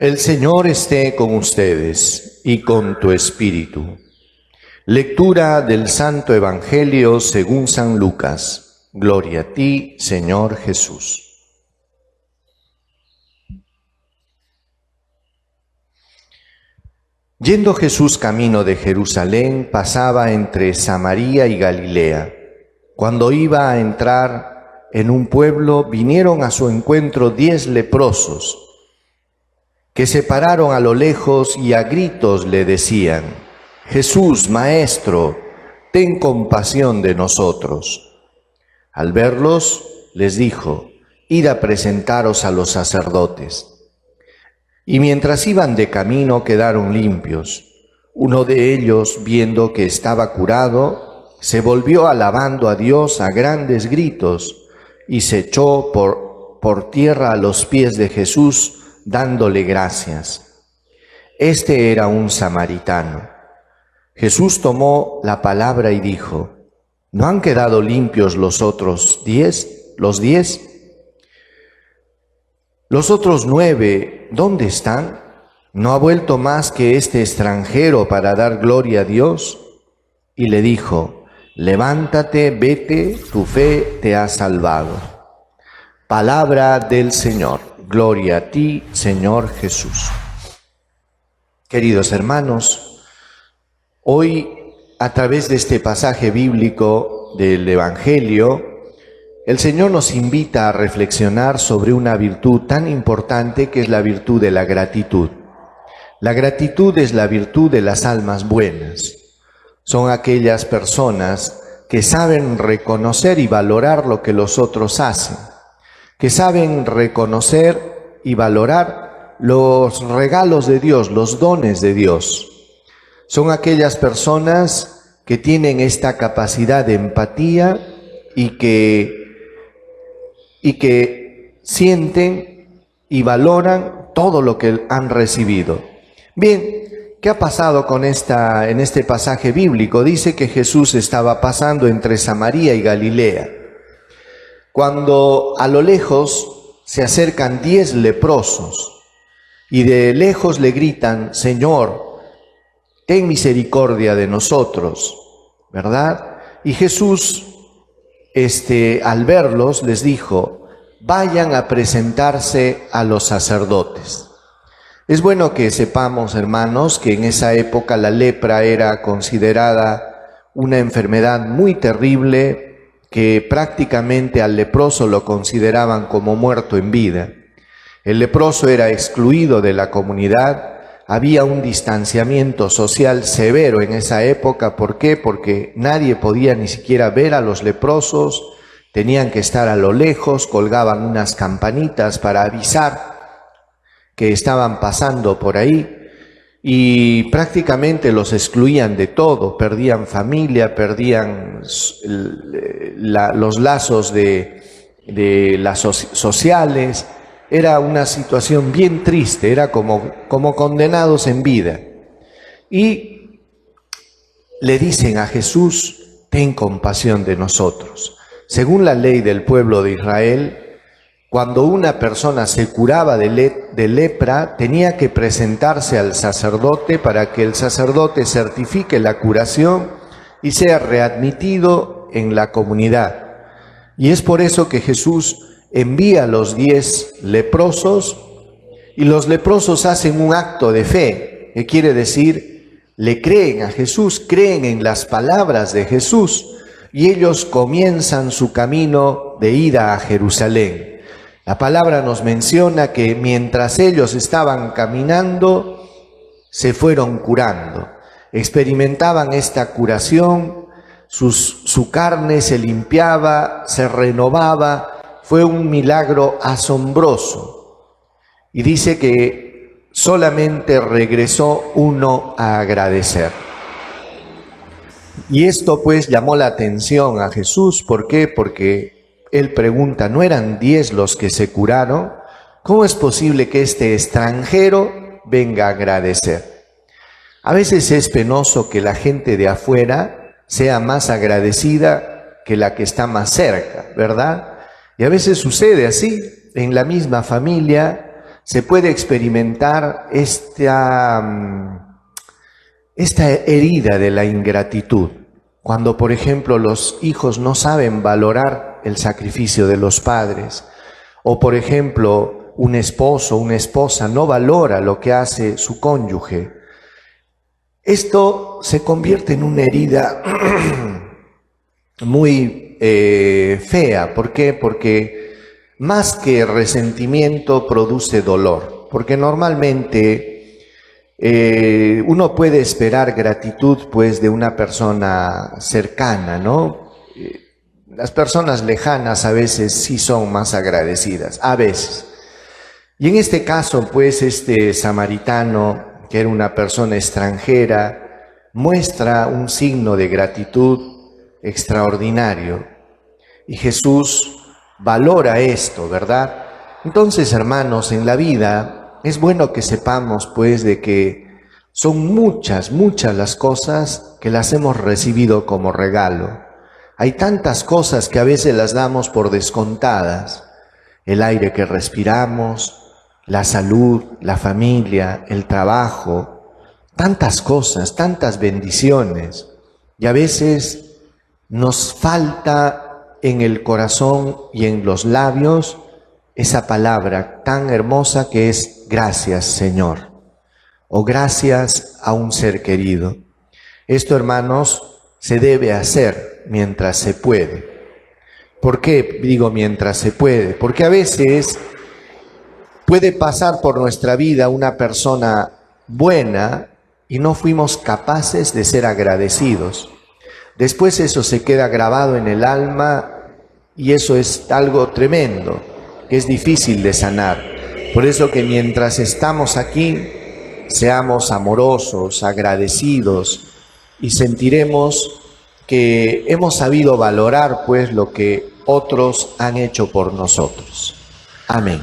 El Señor esté con ustedes y con tu espíritu. Lectura del Santo Evangelio según San Lucas. Gloria a ti, Señor Jesús. Yendo Jesús camino de Jerusalén, pasaba entre Samaria y Galilea. Cuando iba a entrar en un pueblo, vinieron a su encuentro 10 leprosos, que se pararon a lo lejos y a gritos le decían: Jesús, Maestro, ten compasión de nosotros. Al verlos, les dijo: Id a presentaros a los sacerdotes. Y mientras iban de camino quedaron limpios. Uno de ellos, viendo que estaba curado, se volvió alabando a Dios a grandes gritos y se echó por tierra a los pies de Jesús, dándole gracias. Este era un samaritano. Jesús tomó la palabra y dijo: ¿No han quedado limpios los otros 10? ¿Los 10? ¿Los otros 9 dónde están? ¿No ha vuelto más que este extranjero para dar gloria a Dios? Y le dijo: levántate, vete, tu fe te ha salvado. Palabra del Señor. Gloria a ti, Señor Jesús. Queridos hermanos, hoy, a través de este pasaje bíblico del Evangelio, el Señor nos invita a reflexionar sobre una virtud tan importante que es la virtud de la gratitud. La gratitud es la virtud de las almas buenas. Son aquellas personas que saben reconocer y valorar lo que los otros hacen, que saben reconocer y valorar los regalos de Dios, los dones de Dios. Son aquellas personas que tienen esta capacidad de empatía y que sienten y valoran todo lo que han recibido. Bien, ¿qué ha pasado en este pasaje bíblico? Dice que Jesús estaba pasando entre Samaria y Galilea, cuando a lo lejos se acercan 10 leprosos y de lejos le gritan: Señor, ten misericordia de nosotros, ¿verdad? Y Jesús, al verlos, les dijo: vayan a presentarse a los sacerdotes. Es bueno que sepamos, hermanos, que en esa época la lepra era considerada una enfermedad muy terrible, que prácticamente al leproso lo consideraban como muerto en vida. El leproso era excluido de la comunidad. Había un distanciamiento social severo en esa época. ¿Por qué? Porque nadie podía ni siquiera ver a los leprosos, tenían que estar a lo lejos, colgaban unas campanitas para avisar que estaban pasando por ahí, y prácticamente los excluían de todo, perdían familia, perdían los lazos sociales. Era una situación bien triste, era como condenados en vida. Y le dicen a Jesús: ten compasión de nosotros. Según la ley del pueblo de Israel, cuando una persona se curaba de lepra, tenía que presentarse al sacerdote para que el sacerdote certifique la curación y sea readmitido en la comunidad. Y es por eso que Jesús envía a los 10 leprosos, y los leprosos hacen un acto de fe, que quiere decir, le creen a Jesús, creen en las palabras de Jesús, y ellos comienzan su camino de ida a Jerusalén. La palabra nos menciona que mientras ellos estaban caminando, se fueron curando, experimentaban esta curación, su carne se limpiaba, se renovaba. Fue un milagro asombroso. Y dice que solamente regresó uno a agradecer. Y esto pues llamó la atención a Jesús. ¿Por qué? Porque él pregunta: ¿no eran 10 los que se curaron? ¿Cómo es posible que este extranjero venga a agradecer? A veces es penoso que la gente de afuera sea más agradecida que la que está más cerca, ¿verdad? Y a veces sucede así, en la misma familia se puede experimentar esta herida de la ingratitud. Cuando, por ejemplo, los hijos no saben valorar el sacrificio de los padres, o por ejemplo, un esposo o una esposa no valora lo que hace su cónyuge, esto se convierte en una herida muy fea. ¿Por qué? Porque más que resentimiento produce dolor, porque normalmente uno puede esperar gratitud pues de una persona cercana, ¿no? Las personas lejanas a veces sí son más agradecidas, a veces. Y en este caso pues este samaritano, que era una persona extranjera, muestra un signo de gratitud extraordinario. Y Jesús valora esto, ¿verdad? Entonces, hermanos, en la vida es bueno que sepamos pues de que son muchas las cosas que las hemos recibido como regalo. Hay tantas cosas que a veces las damos por descontadas. El aire que respiramos, la salud, la familia, el trabajo, tantas cosas, tantas bendiciones. Y a veces nos falta en el corazón y en los labios esa palabra tan hermosa que es gracias, Señor, o gracias a un ser querido. Esto, hermanos, se debe hacer mientras se puede. ¿Por qué digo mientras se puede? Porque a veces puede pasar por nuestra vida una persona buena y no fuimos capaces de ser agradecidos. Después eso se queda grabado en el alma y eso es algo tremendo, que es difícil de sanar. Por eso que mientras estamos aquí, seamos amorosos, agradecidos y sentiremos que hemos sabido valorar pues lo que otros han hecho por nosotros. Amén.